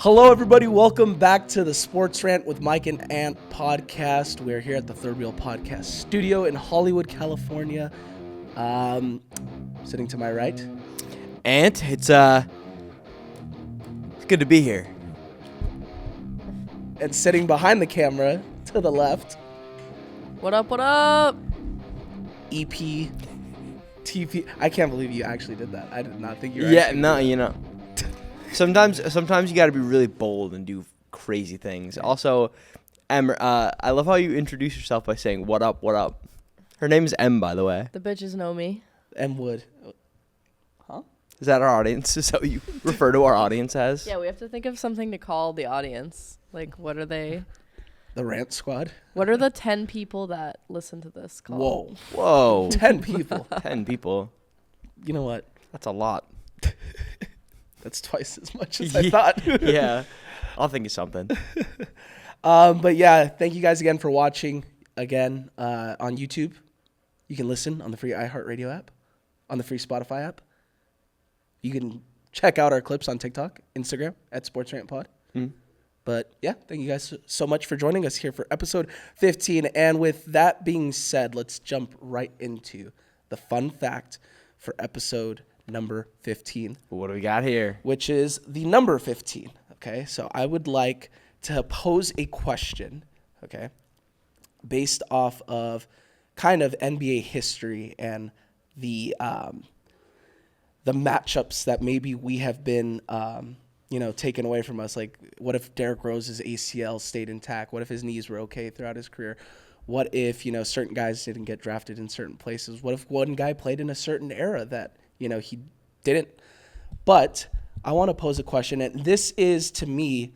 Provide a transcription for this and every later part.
Hello, everybody. Welcome back to the Sports Rant with Mike and Ant podcast. We're here at the Third Wheel Podcast Studio in Hollywood, California. Sitting to my right, Ant, it's good to be here. and sitting behind the camera to the left, What up, what up? EP, TP. I can't believe you actually did that. I did not think you were Yeah, actually no, doing you know. Sometimes you got to be really bold and do crazy things. Also, Em, I love how you introduce yourself by saying "What up, what up." Her name is Em, by the way. The bitches know me. M Wood. Is that our audience? Is that what you refer to our audience as? Yeah, we have to think of something to call the audience. Like, what are they? The Rant Squad. What are the 10 people that listen to this called? Whoa. Whoa. 10 people. 10 people. You know what? That's a lot. That's twice as much as I thought. Yeah. I'll think of something. But yeah, thank you guys again for watching again on YouTube. You can listen on the free iHeartRadio app, on the free Spotify app. You can check out our clips on TikTok, Instagram at Sports Rant Pod. But yeah, thank you guys so much for joining us here for episode 15. And with that being said, let's jump right into the fun fact for episode number 15. What do we got here? Which is the number 15. Okay, so I would like to pose a question, okay, based off of kind of NBA history and the matchups that maybe we have been, taken away from us. Like, what if Derrick Rose's ACL stayed intact? What if his knees were okay throughout his career? What if, certain guys didn't get drafted in certain places? What if one guy played in a certain era that, he didn't? But I want to pose a question, and this is, to me,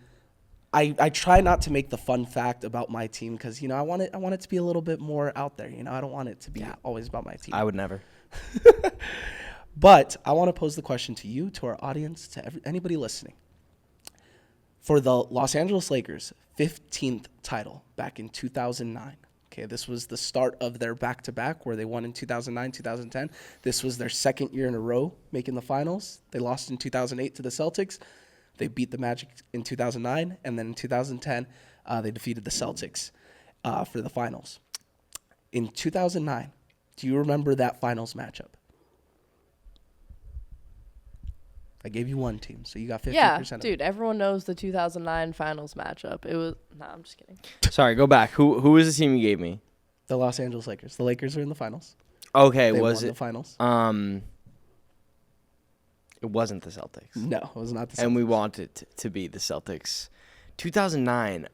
I try not to make the fun fact about my team because, I want it to be a little bit more out there. I don't want it to be always about my team. I would never. But I want to pose the question to you, to our audience, to anybody listening. For the Los Angeles Lakers' 15th title back in 2009. Okay, this was the start of their back-to-back where they won in 2009, 2010. This was their second year in a row making the finals. They lost in 2008 to the Celtics. They beat the Magic in 2009, and then in 2010, they defeated the Celtics for the finals. In 2009, do you remember that finals matchup? I gave you one team, so you got 50%. Yeah, of dude, everyone knows the 2009 finals matchup. It was... Nah, I'm just kidding. Sorry, go back. Who was the team you gave me? The Los Angeles Lakers. The Lakers are in the finals. Okay, They was won it? the finals? It wasn't the Celtics. No, it was not the Celtics. And we wanted to be the Celtics. 2009.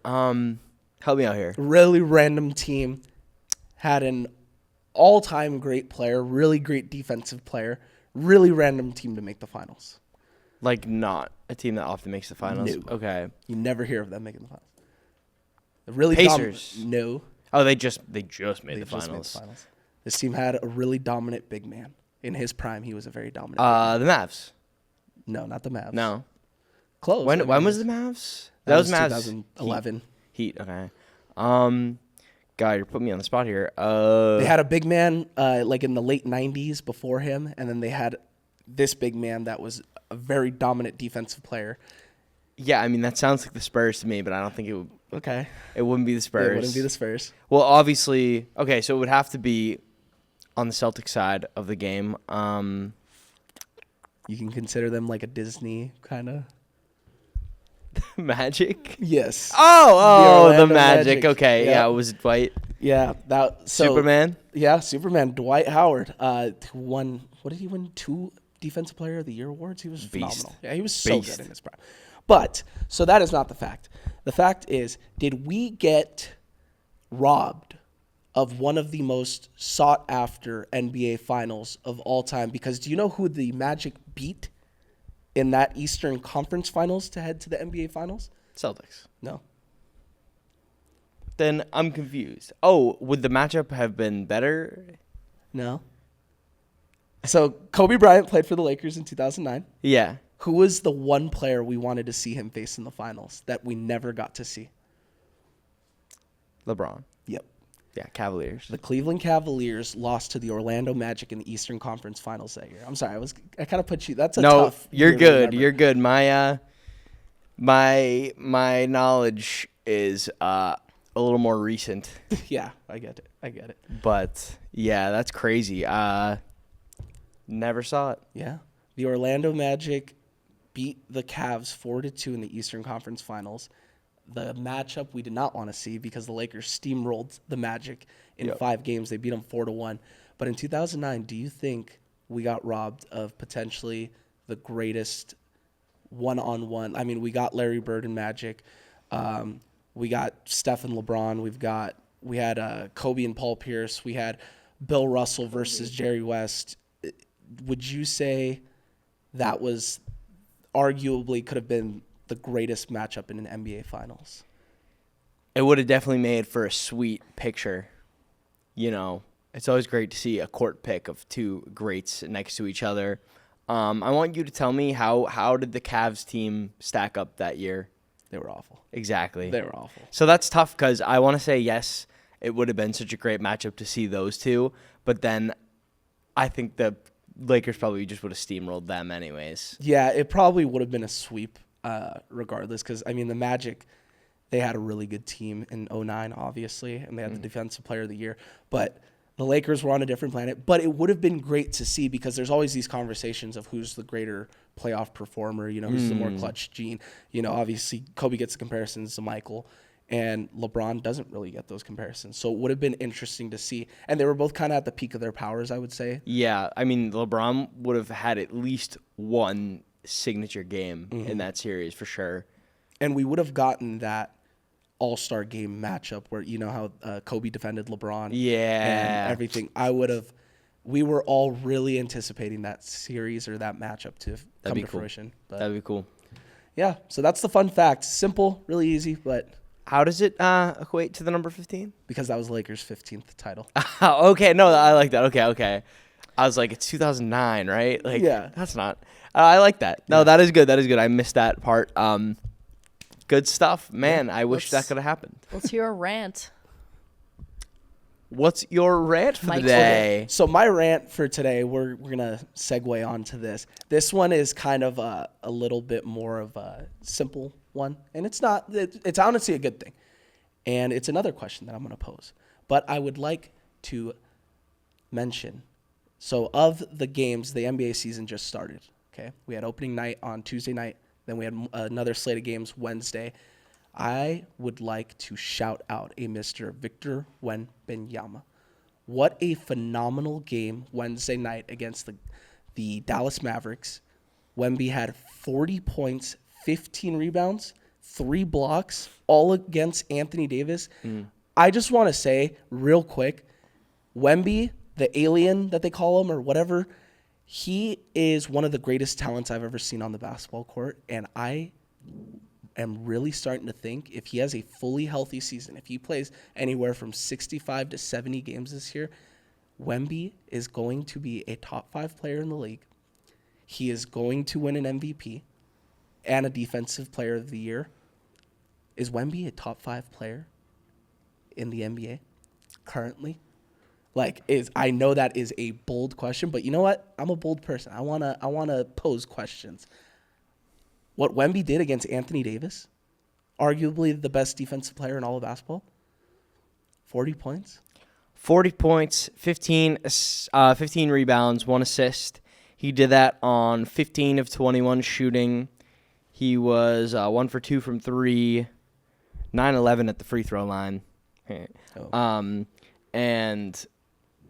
Help me out here. Really random team. Had an all-time great player, really great defensive player. Really random team to make the finals. Like, not a team that often makes the finals? No. Okay. You never hear of them making the finals. Really Pacers. No. Oh, they just made the They just made the finals. finals. This team had a really dominant big man. In his prime, he was a very dominant The Mavs. No, not the Mavs. No. Close. When was the Mavs? That was Mavs. 2011. Heat. Okay. God, you're putting me on the spot here. They had a big man like in the late 90s before him, and then they had this big man that was a very dominant defensive player. Yeah, I mean that sounds like the Spurs to me, but I don't think it would. Okay. It wouldn't be the Spurs. It wouldn't be the Spurs. Well, obviously, okay, so it would have to be on the Celtics side of the game. You can consider them like a Disney kind of. Magic. Yes. Oh, the Orlando Magic. Okay, Yeah. yeah, it was Dwight. Yeah, that Superman. Yeah, Superman. Dwight Howard won. What did he win? 2 Defensive Player of the Year awards. He was phenomenal. Yeah, he was so Beast. good in his prime. But so that is not the fact. The fact is, did we get robbed of one of the most sought after NBA finals of all time? Because do you know who the Magic beat in that Eastern Conference Finals to head to the NBA Finals? Celtics. No. Then I'm confused. Oh, would the matchup have been better? No. So Kobe Bryant played for the Lakers in 2009. Yeah. Who was the one player we wanted to see him face in the finals that we never got to see? LeBron. Yep. Yeah, Cavaliers. The Cleveland Cavaliers lost to the Orlando Magic in the Eastern Conference Finals that year. I'm sorry, I kind of put you. That's a tough. You're year to good. remember. You're good. My My knowledge is a little more recent, Yeah, I get it. but yeah, that's crazy. Never saw it. Yeah. The Orlando Magic beat the Cavs 4-2 in the Eastern Conference Finals. The matchup we did not want to see because the Lakers steamrolled the Magic in Yep. 5 games. They beat them 4-1. But in 2009, do you think we got robbed of potentially the greatest one-on-one? I mean, we got Larry Bird and Magic. We got Steph and LeBron. We had Kobe and Paul Pierce. We had Bill Russell versus Jerry West. Would you say that was arguably could have been the greatest matchup in an NBA Finals? It would have definitely made for a sweet picture. You know, it's always great to see a court pick of two greats next to each other. I want you to tell me how did the Cavs team stack up that year? They were awful. Exactly. They were awful. So that's tough because I want to say yes, it would have been such a great matchup to see those two, but then I think the Lakers probably just would have steamrolled them anyways. Yeah, it probably would have been a sweep regardless because, I mean, the Magic, they had a really good team in 2009, obviously, and they had the Defensive Player of the Year. But the Lakers were on a different planet. But it would have been great to see because there's always these conversations of who's the greater playoff performer, who's the more clutch gene. Obviously, Kobe gets the comparisons to Michael, and LeBron doesn't really get those comparisons. So it would have been interesting to see. And they were both kind of at the peak of their powers, I would say. Yeah, I mean, LeBron would have had at least one signature game in that series for sure. And we would have gotten that all-star game matchup where how Kobe defended LeBron. Yeah. And everything. We were all really anticipating that series or that matchup to come to fruition. But That'd be cool. yeah, so that's the fun fact. Simple, really easy, but How does it equate to the number 15? because that was Lakers' 15th title. Okay, no, I like that. Okay. I was like, it's 2009, right? Like, Yeah. That's not. I like that. No, Yeah. that is good. I missed that part. Good stuff, man. I wish that let's- could have happened. Let's hear a rant. What's your rant for the Mike's day? So my rant for today, we're gonna segue onto this. This one is kind of a little bit more of a simple one, and it's honestly a good thing. And it's another question that I'm gonna pose, but I would like to mention. So of the games, the NBA season just started. Okay, we had opening night on Tuesday night, then we had another slate of games Wednesday. I would like to shout out a Mr. Victor Wembanyama. What a phenomenal game Wednesday night against the Dallas Mavericks. Wemby had 40 points, 15 rebounds, 3 blocks, all against Anthony Davis. I just want to say real quick, Wemby, the alien that they call him or whatever, he is one of the greatest talents I've ever seen on the basketball court, and I am really starting to think if he has a fully healthy season, if he plays anywhere from 65 to 70 games this year, Wemby is going to be a top 5 player in the league. He is going to win an MVP and a Defensive Player of the Year. Is Wemby a top 5 player in the NBA currently? I know that is a bold question, but you know what? I'm a bold person. I wanna pose questions. What Wemby did against Anthony Davis, arguably the best defensive player in all of basketball, 40 points. 40 points, 15 rebounds, 1 assist. He did that on 15 of 21 shooting. He was 1 for 2 from 3, 9-11 at the free throw line. And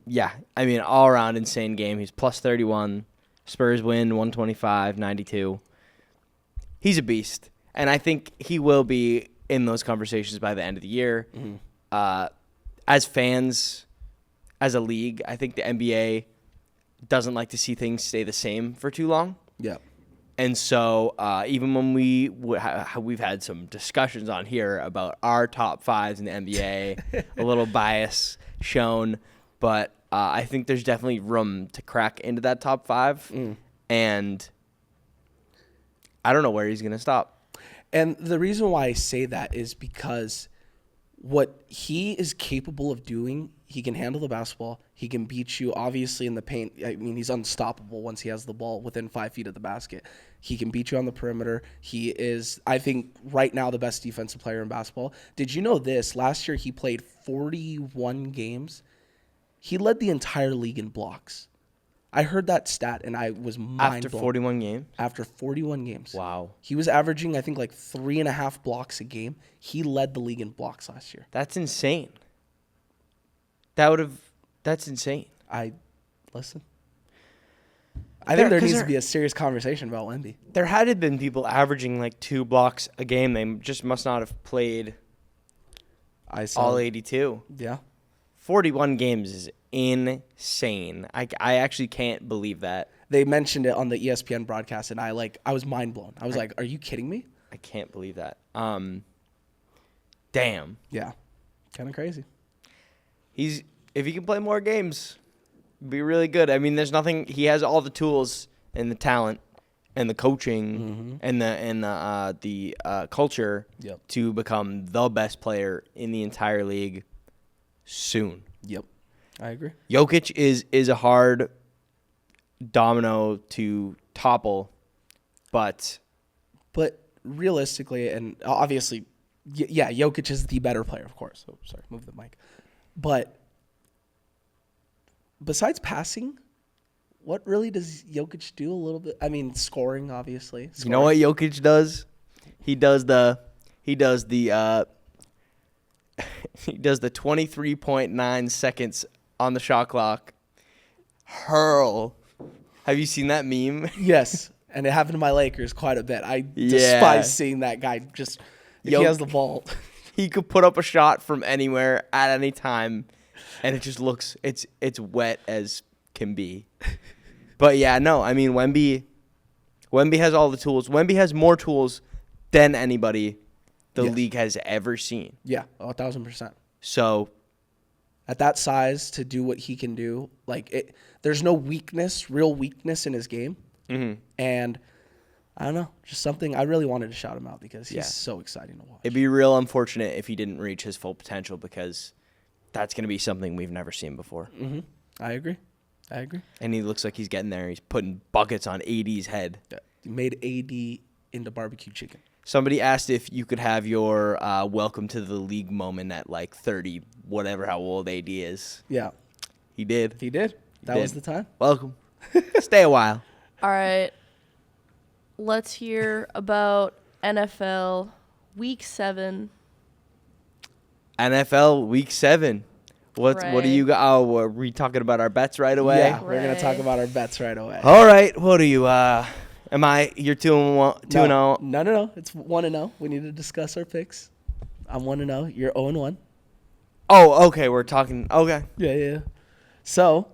yeah, I mean, all around insane game. He's plus 31. Spurs win 125-92. He's a beast, and I think he will be in those conversations by the end of the year. As fans, as a league, I think the NBA doesn't like to see things stay the same for too long. Yeah. And so even when we've had some discussions on here about our top 5s in the NBA, a little bias shown, but I think there's definitely room to crack into that top 5, and I don't know where he's going to stop. And the reason why I say that is because what he is capable of doing, he can handle the basketball. He can beat you, obviously, in the paint. I mean, he's unstoppable once he has the ball within 5 feet of the basket. He can beat you on the perimeter. He is, I think, right now the best defensive player in basketball. Did you know this? Last year, he played 41 games. He led the entire league in blocks. I heard that stat, and I was mind blown. After 41 games? After 41 games. Wow. He was averaging, I think, like 3.5 blocks a game. He led the league in blocks last year. That's insane. That's insane. Listen. I think there needs to be a serious conversation about Wemby. There had to have been people averaging like 2 blocks a game. They just must not have played all 82. Yeah. 41 games is insane. I actually can't believe that. They mentioned it on the ESPN broadcast, and I was mind blown. I was like, "Are you kidding me?" I can't believe that. Damn. Yeah, kind of crazy. If he can play more games, be really good. I mean, there's nothing. He has all the tools and the talent and the coaching and the culture to become the best player in the entire league soon. Yep, I agree. Jokic is a hard domino to topple, but realistically, and obviously, yeah, Jokic is the better player, of course. Oh, sorry, move the mic. But besides passing, what really does Jokic do a little bit? I mean, scoring, obviously. You know what Jokic does? He does the 23.9 seconds on the shot clock. Hurl. Have you seen that meme? Yes, and it happened to my Lakers quite a bit. I despise seeing that guy just if he has the ball. He could put up a shot from anywhere at any time, and it just looks it's wet as can be. But yeah, no, I mean Wemby has all the tools. Wemby has more tools than anybody the league has ever seen. Yeah, 1,000%. So at that size to do what he can do, there's no real weakness in his game. Mm-hmm. And I don't know, just something I really wanted to shout him out because he's so exciting to watch. It'd be real unfortunate if he didn't reach his full potential because that's going to be something we've never seen before. Mm-hmm. I agree. And he looks like he's getting there. He's putting buckets on AD's head. Yeah. He made AD into barbecue chicken. Somebody asked if you could have your welcome to the league moment at 30, whatever how old AD is. Yeah. He did. That was the time. Welcome. Stay a while. All right. Let's hear about NFL Week 7. NFL Week 7. What do you got? Oh, are we talking about our bets right away? Yeah, we're going to talk about our bets right away. All right. What are you? You're 2-0? No. It's 1-0. We need to discuss our picks. I'm 1-0. You're 0-1. Oh, okay. We're talking. Okay. Yeah. So,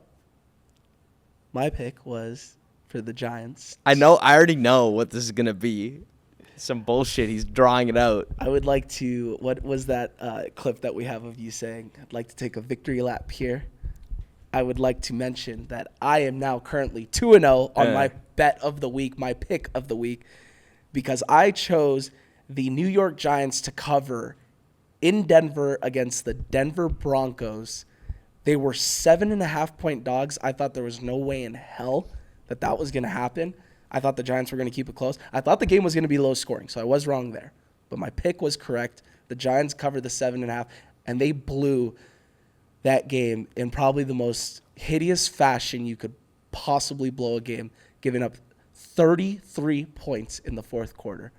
my pick was for the Giants. I already know what this is going to be. Some bullshit. He's drawing it out. I would like to, what was that clip that we have of you saying, I'd like to take a victory lap here. I would like to mention that I am now currently 2-0 on my bet of the week, my pick of the week, because I chose the New York Giants to cover in Denver against the Denver Broncos. They were 7.5-point dogs. I thought there was no way in hell that was going to happen. I thought the Giants were going to keep it close. I thought the game was going to be low scoring, so I was wrong there. But my pick was correct. The Giants covered the 7.5, and they blew that game in probably the most hideous fashion you could possibly blow a game, giving up 33 points in the fourth quarter.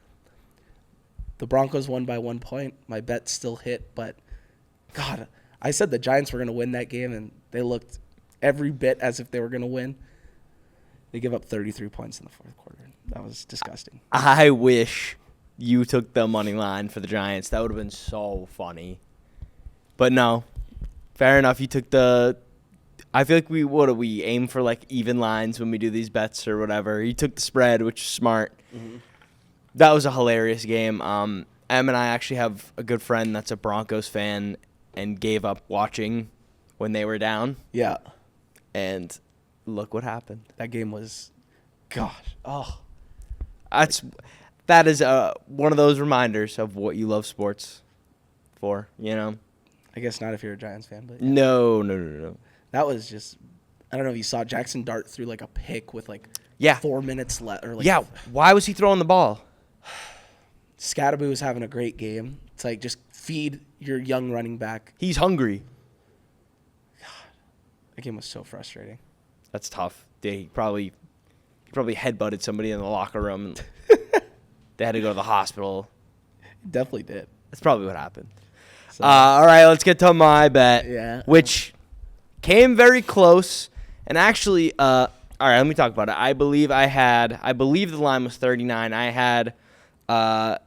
The Broncos won by 1 point. My bet still hit, but God, I said the Giants were going to win that game, and they looked every bit as if they were going to win. They give up 33 points in the fourth quarter. That was disgusting. I wish you took the money line for the Giants. That would have been so funny. But no, fair enough. You took I feel like we aim for even lines when we do these bets or whatever. You took the spread, which is smart. Mm-hmm. That was a hilarious game. Em and I actually have a good friend that's a Broncos fan and gave up watching when they were down. Yeah. And look what happened. That game was, God. Oh. That is one of those reminders of what you love sports. for, you know? I guess not if you're a Giants fan, but No. that was just. I don't know if you saw Jackson dart through like a pick with like Yeah. 4 minutes left. Or like Yeah, why was he throwing the ball? Scatterby was having a great game. It's like just feed your young running back. He's hungry. That game was so frustrating. That's tough. He probably headbutted somebody in the locker room. And they had to go to the hospital. It definitely did. That's probably what happened. So, All right, let's get to my bet. Yeah. Which came very close. And actually, all right, let me talk about it. I believe the line was 39. I had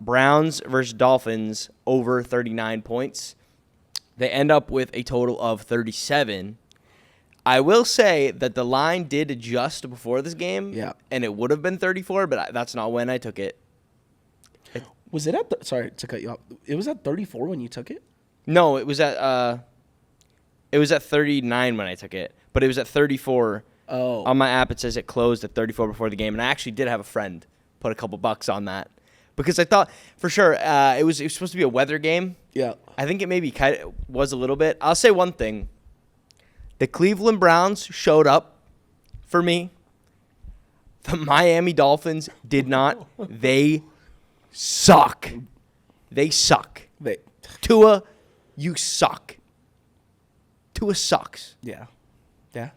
Browns versus Dolphins over 39 points. They end up with a total of 37. I will say that the line did adjust before this game. Yeah. And it would have been 34, but that's not when I took it. was it at sorry to cut you off. It was at 34 when you took it? No, it was at 39 when I took it, but it was at 34. Oh. On my app, it says it closed at 34 before the game, and I actually did have a friend put a couple bucks on that because I thought for sure it was supposed to be a weather game. Yeah. I think it maybe kind of was a little bit. I'll say one thing: the Cleveland Browns showed up for me. The Miami Dolphins did not. They suck. They suck. Tua, you suck. Tua sucks. Yeah. Yeah.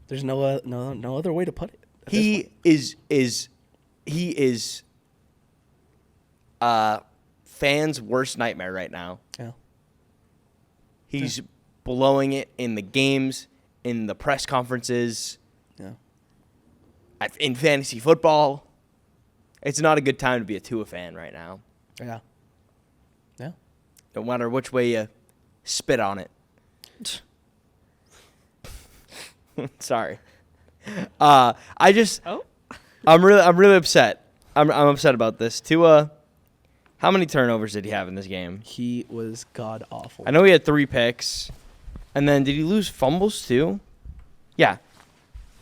There's no other way to put it. He is fans' worst nightmare right now. Yeah. He's blowing it in the games, in the press conferences, Yeah. in fantasy football. It's not a good time to be a Tua fan right now. Yeah. Yeah. No matter which way you spit on it. Sorry. I'm really upset. I'm upset about this. Tua, how many turnovers did he have in this game? He was god awful. I know he had 3 picks. And then did he lose fumbles too? Yeah.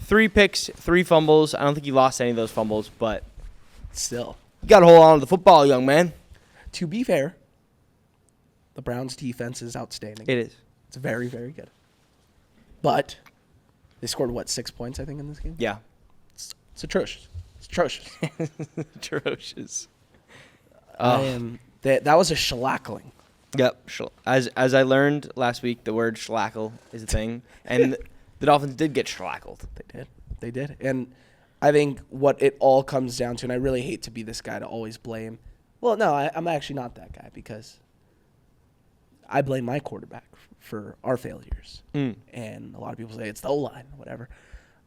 3 picks, 3 fumbles. I don't think he lost any of those fumbles, but Still. you got to hold on to the football, young man. To be fair, the Browns' defense is outstanding. It is. It's very, very good. But they scored, 6 points, I think, in this game? Yeah. It's atrocious. It's atrocious. Atrocious. That was a shellackling. Yep. As I learned last week, the word shellackle is a thing. And the Dolphins did get shellackled. They did. And I think what it all comes down to, and I really hate to be this guy to always blame. Well, no, I'm actually not that guy because I blame my quarterback for our failures. And a lot of people say it's the O-line, whatever.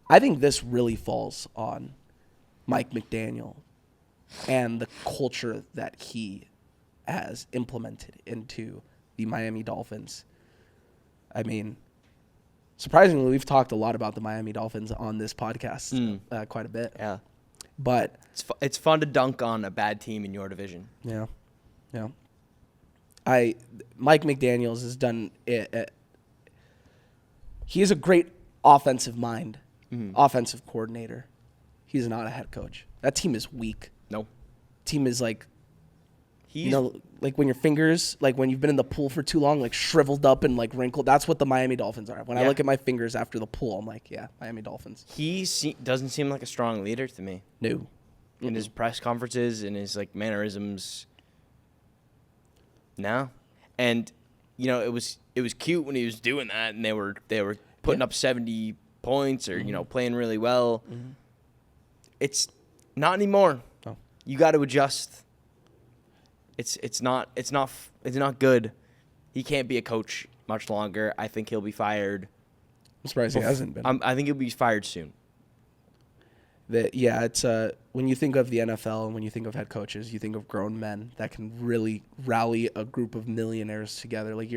I think this really falls on Mike McDaniel and the culture that he has implemented into the Miami Dolphins. I mean, surprisingly, we've talked a lot about the Miami Dolphins on this podcast quite a bit. Yeah. But it's fun to dunk on a bad team in your division. yeah. Mike McDaniels has done it. He is a great offensive mind, offensive coordinator. He's not a head coach. That team is weak. No. Team is like, like when your fingers, like when you've been in the pool for too long, like shriveled up and like wrinkled. That's what the Miami Dolphins are. When I look at my fingers after the pool, I'm like, yeah, Miami Dolphins. He doesn't seem like a strong leader to me. No. In his press conferences, in his like mannerisms. No. And it was cute when he was doing that and they were putting up 70 points or playing really well. It's not anymore. No. You got to adjust. It's not good. He can't be a coach much longer. I think he'll be fired. I'm surprised he hasn't been. I think he'll be fired soon. It's when you think of the NFL and when you think of head coaches, you think of grown men that can really rally a group of millionaires together. Like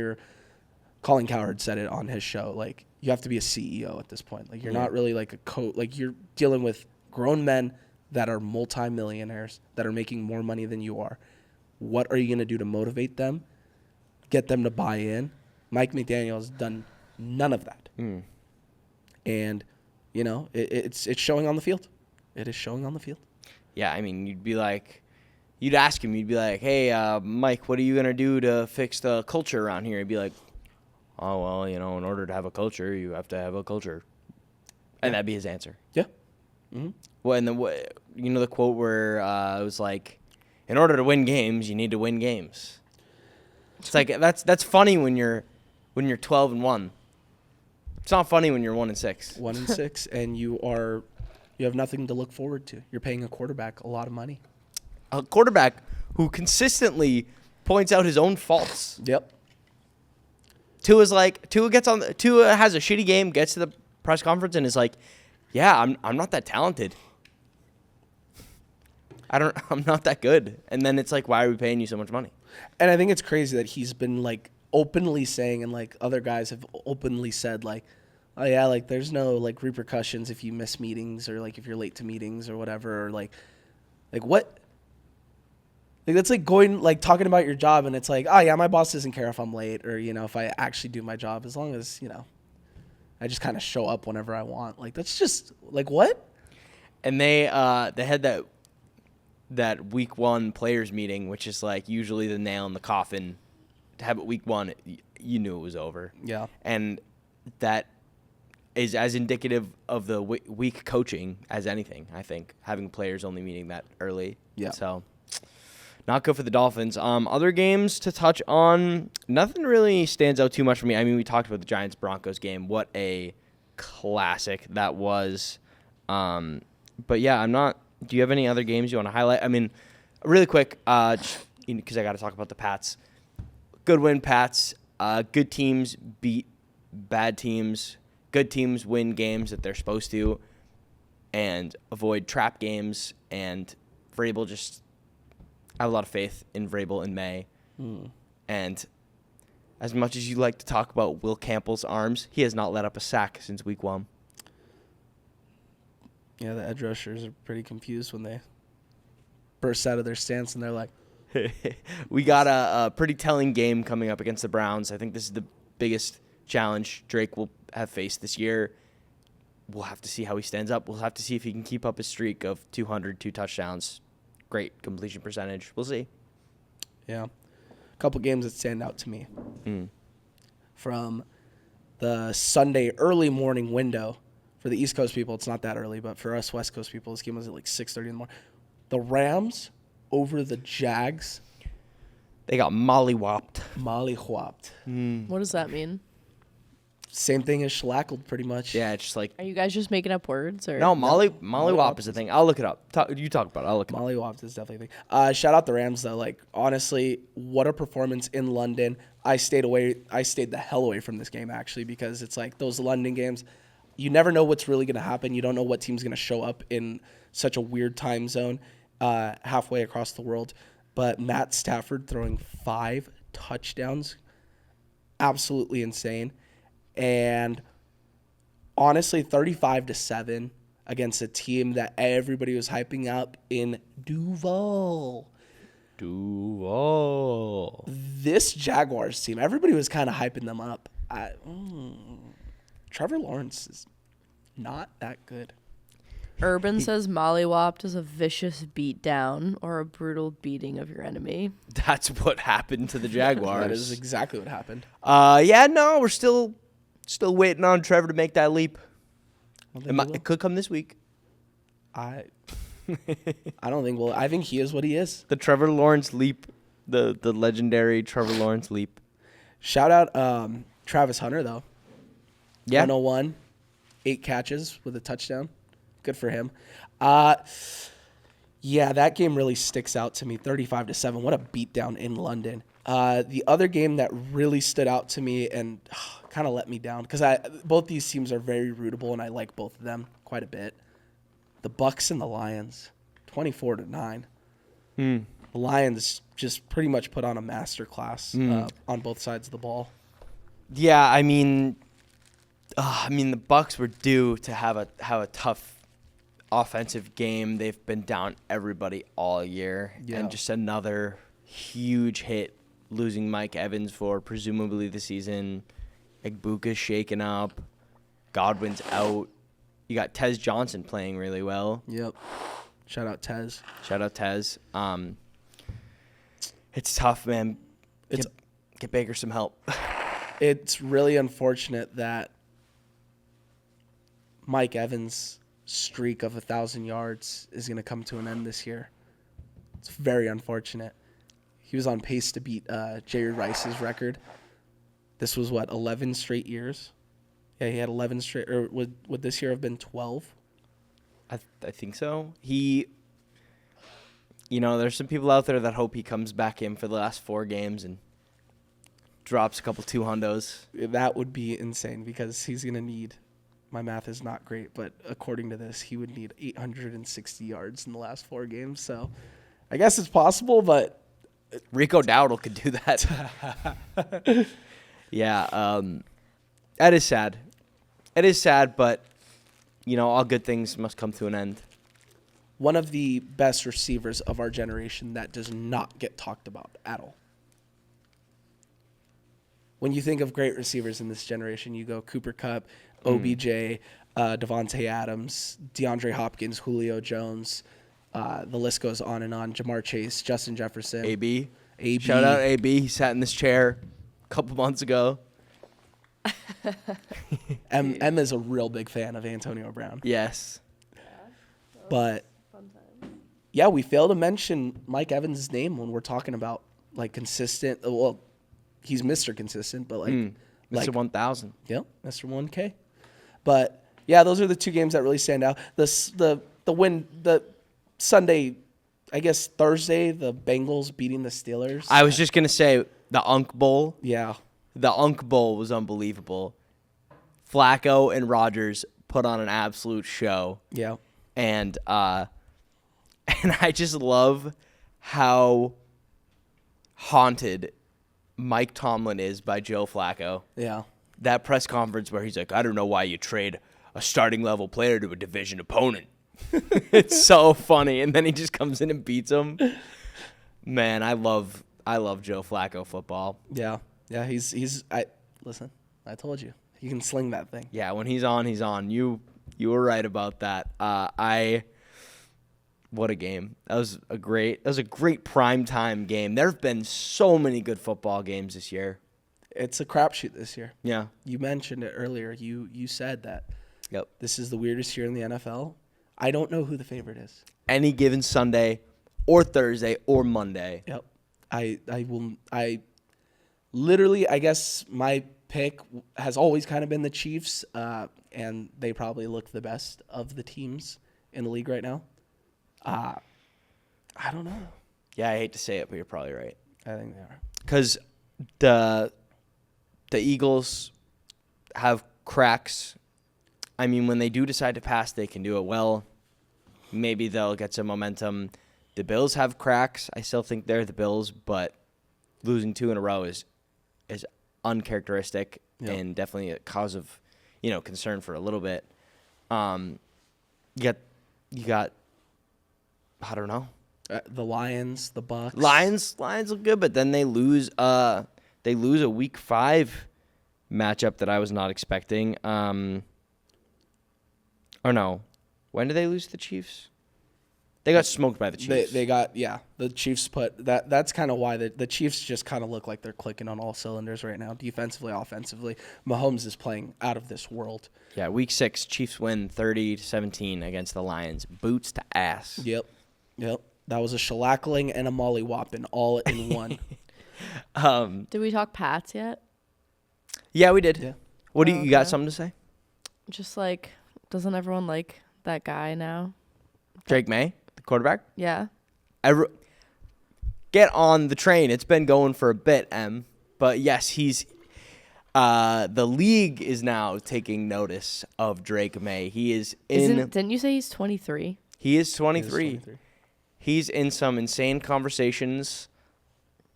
Colin Cowherd said it on his show. Like you have to be a CEO at this point. Like you're not really like a coach. Like you're dealing with grown men that are multimillionaires that are making more money than you are. What are you going to do to motivate them, get them to buy in? Mike McDaniel has done none of that. And, it's showing on the field. It is showing on the field. Yeah, I mean, you'd be like, you'd ask him, you'd be like, hey, Mike, what are you going to do to fix the culture around here? He'd be like, oh, well, in order to have a culture, you have to have a culture. And that'd be his answer. Yeah. Mm-hmm. Well, and the quote where it was like, in order to win games, you need to win games. It's like that's funny when you're 12-1. It's not funny when you're 1-6. 1-6, and you have nothing to look forward to. You're paying a quarterback a lot of money. A quarterback who consistently points out his own faults. Yep. Tua has a shitty game, gets to the press conference and is like, "Yeah, I'm not that talented. I'm not that good." And then it's like, "Why are we paying you so much money?" And I think it's crazy that he's been like openly saying, and like other guys have openly said, like, oh yeah, like there's no like repercussions if you miss meetings or like if you're late to meetings or whatever, or like what? Like that's like going like talking about your job and it's like, oh yeah, my boss doesn't care if I'm late or if I actually do my job as long as I just kind of show up whenever I want. Like that's just like what? And they had that week 1 players meeting, which is like usually the nail in the coffin. To have it week 1, you knew it was over. Yeah. And that is as indicative of the weak coaching as anything, I think, having players only meeting that early. Yeah. So not good for the Dolphins. Other games to touch on, nothing really stands out too much for me. I mean, we talked about the Giants-Broncos game. What a classic that was. But yeah, do you have any other games you want to highlight? I mean, really quick, because I got to talk about the Pats. Good win, Pats. Good teams beat bad teams. Good teams win games that they're supposed to and avoid trap games. And Vrabel I have a lot of faith in Vrabel in May. And as much as you like to talk about Will Campbell's arms, he has not let up a sack since week 1. Yeah, the edge rushers are pretty confused when they burst out of their stance and they're like, we got a pretty telling game coming up against the Browns. I think this is the biggest challenge Drake will have faced this year. We'll have to see how he stands up. We'll have to see if he can keep up his streak of 200, 2 touchdowns. Great completion percentage. We'll see. Yeah. A couple games that stand out to me. From the Sunday early morning window. For the East Coast people, it's not that early, but for us West Coast people, this game was at like 6:30 in the morning. The Rams over the Jags. They got mollywopped. What does that mean? Same thing as shellackled, pretty much. Yeah, it's just like... Are you guys just making up words? Or No, mollywop is a thing. I'll look it up. You talk about it. I'll look it up. Mollywopped is definitely a thing. Shout out the Rams, though. Like, honestly, what a performance in London. I stayed the hell away from this game, actually, because it's like those London games, you never know what's really going to happen. You don't know what team's going to show up in such a weird time zone halfway across the world. But Matt Stafford throwing 5 touchdowns, absolutely insane. And honestly, 35-7 against a team that everybody was hyping up in Duval. This Jaguars team, everybody was kind of hyping them up. Trevor Lawrence is not that good. Urban says mollywopped is a vicious beatdown or a brutal beating of your enemy. That's what happened to the Jaguars. That is exactly what happened. We're still waiting on Trevor to make that leap. It could come this week. I don't think. Well, I think he is what he is. The Trevor Lawrence leap, the legendary Trevor Lawrence leap. Shout out Travis Hunter though. Yeah. 101, 8 catches with a touchdown. Good for him. Yeah, that game really sticks out to me. 35-7. What a beatdown in London. The other game that really stood out to me and kind of let me down because both these teams are very rootable and I like both of them quite a bit. The Bucks and the Lions, 24-9. The Lions just pretty much put on a masterclass on both sides of the ball. Yeah, I mean, the Bucks were due to have a tough offensive game. They've been down everybody all year, and just another huge hit, losing Mike Evans for presumably the season. Egbuka's shaken up. Godwin's out. You got Tez Johnson playing really well. Yep. Shout out Tez. It's tough, man. It's Get Baker some help. it's really unfortunate that Mike Evans' streak of 1,000 yards is going to come to an end this year. It's very unfortunate. He was on pace to beat Jerry Rice's record. This was, 11 straight years? Yeah, he had 11 straight. Or would this year have been 12? I think so. There's some people out there that hope he comes back in for the last 4 games and drops a couple 200s. That would be insane because he's going to need, my math is not great, but according to this, he would need 860 yards in the last 4 games. So I guess it's possible, but Rico Dowdle could do that. Yeah, that is sad. It is sad, but, all good things must come to an end. one of the best receivers of our generation that does not get talked about at all. When you think of great receivers in this generation, you go Cooper Kupp, OBJ, Devontae Adams, DeAndre Hopkins, Julio Jones. The list goes on and on. Jamar Chase, Justin Jefferson. AB. AB. Shout out AB. He sat in this chair a couple months ago. Emma's a real big fan of Antonio Brown. Yes. But, yeah, we fail to mention Mike Evans' name when we're talking about, consistent. Well, he's Mr. Consistent, but, Mr. 1000. Yep, Mr. 1K. But, yeah, those are the 2 games that really stand out. The win, the Sunday, I guess Thursday, the Bengals beating the Steelers. I was just going to say the Unk Bowl. Yeah. The Unk Bowl was unbelievable. Flacco and Rodgers put on an absolute show. Yeah. And I just love how haunted Mike Tomlin is by Joe Flacco. Yeah. That press conference where he's like, I don't know why you trade a starting level player to a division opponent. It's so funny. And then he just comes in and beats him. Man, I love Joe Flacco football. Yeah. Yeah, listen, I told you. He can sling that thing. Yeah, when he's on, he's on. You were right about that. What a game. That was a great primetime game. There have been so many good football games this year. It's a crapshoot this year. Yeah. You mentioned it earlier. You said that. Yep. This is the weirdest year in the NFL. I don't know who the favorite is. Any given Sunday or Thursday or Monday. Yep. I literally, I guess my pick has always kind of been the Chiefs, and they probably look the best of the teams in the league right now. I don't know. Yeah, I hate to say it, but you're probably right. I think they are. Because the Eagles have cracks. I mean, when they do decide to pass, they can do it well. Maybe they'll get some momentum. The Bills have cracks. I still think they're the Bills, but losing 2 in a row is uncharacteristic and definitely a cause of, concern for a little bit. You got I don't know. The Lions, the Bucks. Lions look good, but then they lose a week 5 matchup that I was not expecting. Or no. When did they lose to the Chiefs? They got smoked by the Chiefs. They got, the Chiefs put that. That's kind of why the Chiefs just kind of look like they're clicking on all cylinders right now, defensively, offensively. Mahomes is playing out of this world. Yeah, week 6, Chiefs win 30-17 against the Lions. Boots to ass. Yep. That was a shellackling and a mollywhopping all in one. Did we talk Pats yet? Yeah, we did. Yeah. What do you got Okay. something to say? Just doesn't everyone like that guy now? Drake May, the quarterback? Yeah. Get on the train. It's been going for a bit, Em. But yes, he's the league is now taking notice of Drake May. He is Didn't you say he's 23? He is 23. He's in some insane conversations.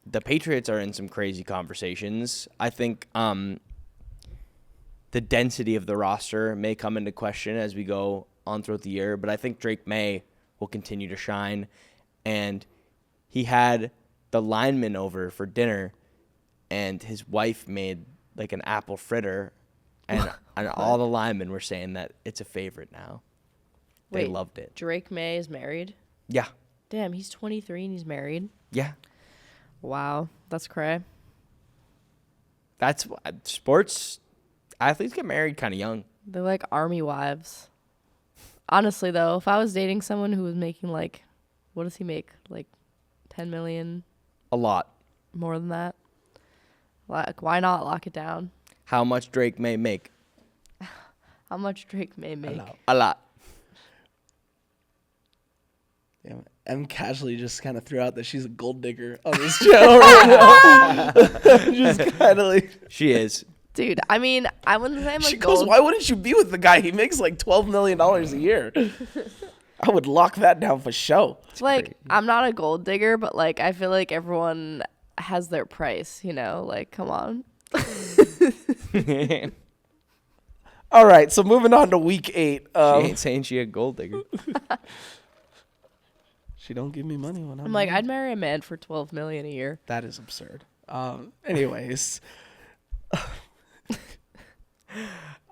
The Patriots are in some crazy conversations. I think the density of the roster may come into question as we go on throughout the year, but I think Drake May will continue to shine. And he had the lineman over for dinner, and his wife made an apple fritter, and all the linemen were saying that it's a favorite now. They Wait, loved it. Drake May is married? Yeah. Damn, he's 23 and he's married. Yeah. Wow, that's cray. That's sports. Athletes get married kind of young. They're like army wives. Honestly, though, if I was dating someone who was making like, what does he make? Like 10 million? A lot. More than that? Like, why not lock it down? How much Drake may make? How much Drake may make? A lot. Yeah, M casually just kind of threw out that she's a gold digger on this channel right now. Just kind of like She is. Dude, I mean, I wouldn't say I'm she a goes, gold. why wouldn't you be with the guy? He makes like $12 million a year. I would lock that down for show. Like, I'm not a gold digger, but like, I feel like everyone has their price, you know? Like, come on. All right, so moving on to week 8. She ain't saying she a gold digger. She don't give me money when I'm like, I'd marry a man for 12 million a year. That is absurd. Anyways.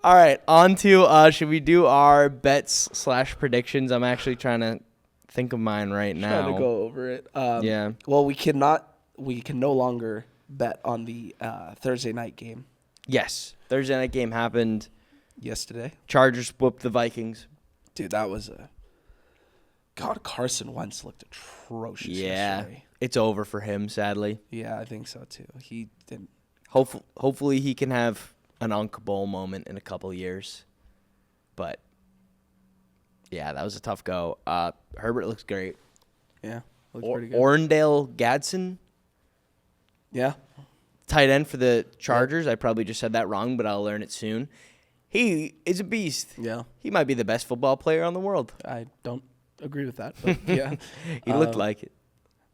All right, on to should we do our bets / predictions? I'm actually trying to think of mine right now. Trying to go over it. Yeah. Well, we can no longer bet on the Thursday night game Yes, Thursday night game happened. yesterday. Chargers whooped the Vikings. Dude, that was God, Carson Wentz looked atrocious yesterday. It's over for him, sadly. Yeah, I think so too. He didn't. Hopefully he can have an Unc Bowl moment in a couple years. But, yeah, that was a tough go. Herbert looks great. Yeah, looked pretty good. Orndale Gadsden, Yeah, tight end for the Chargers. I probably just said that wrong, but I'll learn it soon. He is a beast. yeah. He might be the best football player in the world. I don't agree with that, but yeah. He looked like it.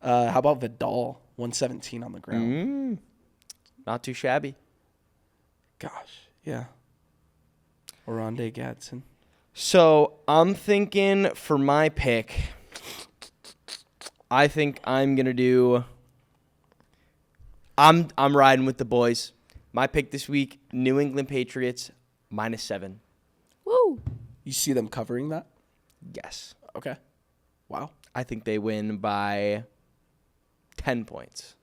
How about Vidal? 117 on the ground. Not too shabby. Gosh, yeah. Oronde Gadsden. So I'm thinking for my pick, I think I'm gonna do. I'm riding with the boys. My pick this week: New England Patriots -7. Woo! You see them covering that? Yes, Okay. Wow. I think they win by 10 points.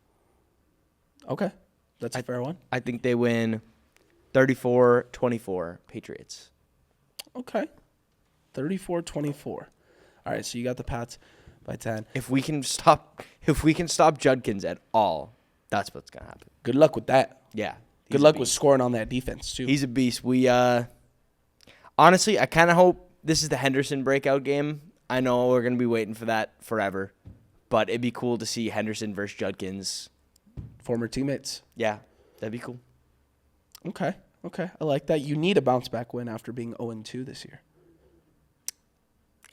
Okay. That's a fair one. I think they win 34-24 Patriots. Okay. 34-24. All right, so you got the Pats by 10. If we can stop Judkins at all, that's what's gonna happen. Good luck with that. Yeah. Good luck with scoring on that defense, too. He's a beast. We honestly, I kind of hope this is the Henderson breakout game. I know we're gonna be waiting for that forever, but it'd be cool to see Henderson versus Judkins. Former teammates. Yeah, that'd be cool. Okay. I like that. You need a bounce back win after being 0-2 this year.